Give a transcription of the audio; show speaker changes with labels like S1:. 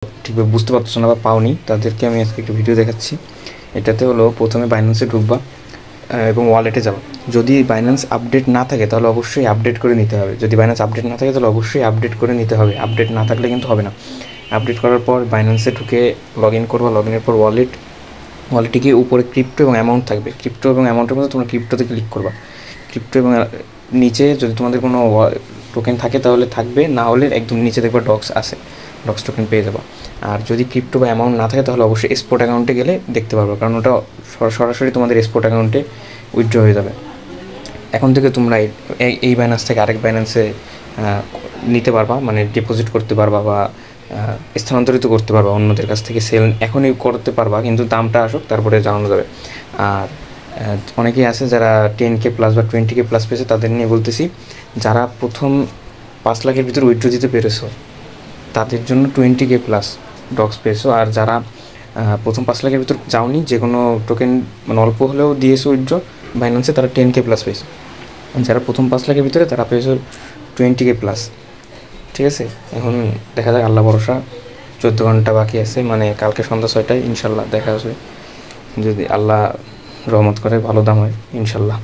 S1: ঠিকভাবে বুঝতে পারছো না বা পাওনি, তাদেরকে আমি আজকে একটা ভিডিও দেখাচ্ছি। এটাতে হলো প্রথমে বাইন্যান্সে ঢুকবা এবং ওয়ালেটে যাবা। যদি বাইন্যান্স আপডেট না থাকে তাহলে অবশ্যই আপডেট করে নিতে হবে। যদি বাইন্যান্স আপডেট না থাকে তাহলে অবশ্যই আপডেট করে নিতে হবে। আপডেট না থাকলে কিন্তু হবে না। আপডেট করার পর বাইন্যান্সে ঢুকে লগ ইন করবা। লগ ইনের পর ওয়ালেটে গিয়ে উপরে ক্রিপ্টো এবং অ্যামাউন্ট থাকবে। ক্রিপ্টো এবং অ্যামাউন্টের মধ্যে তোমরা ক্রিপ্টোতে ক্লিক করবা। ক্রিপ্টো এবং নিচে যদি তোমাদের কোনো টোকেন থাকে তাহলে থাকবে, না হলে একদম নিচে দেখবা ডক্স আছে, ডক্স টোকেন পেয়ে যাবা। আর যদি ক্রিপ্টো বা অ্যামাউন্ট না থাকে তাহলে অবশ্যই এক্সপোর্ট অ্যাকাউন্টে গেলে দেখতে পারবো, কারণ ওটা সরাসরি তোমাদের এক্সপোর্ট অ্যাকাউন্টে উইথড্র হয়ে যাবে। এখন থেকে তোমরা এই বাইন্যান্স থেকে আরেক বাইন্যান্সে নিতে পারবা, মানে ডিপোজিট করতে পারবা বা স্থানান্তরিত করতে পারবা অন্যদের কাছ থেকে। সেল এখনই করতে পারবা, কিন্তু দামটা আসুক তারপরে জানানো যাবে। আর অনেকেই আছে যারা 10K প্লাস বা 20K প্লাস পেয়েছে, তাদের নিয়ে বলতেছি, যারা প্রথম 5 লাখের ভিতরে উইথড্র দিতে পেরেছো তাদের জন্য 20K প্লাস ডক্স পেয়েছো। আর যারা প্রথম 5 লাখের ভিতর যাওনি, যে কোনো টোকেন মানে অল্প হলেও দিয়েছো উইথড্র বাইন্যান্সে, তারা 10K প্লাস পেয়েছে। যারা প্রথম 5 লাখের ভিতরে তারা পেয়েছে 20K প্লাস। ঠিক আছে, এখন দেখা যাক, আল্লাহ ভরসা। 14 ঘন্টা বাকি আছে, মানে কালকে সন্ধ্যা 6টায় ইনশাল্লাহ দেখা আসবে, যদি আল্লাহ রহমত করে ভালো দাম হয় ইনশাল্লাহ।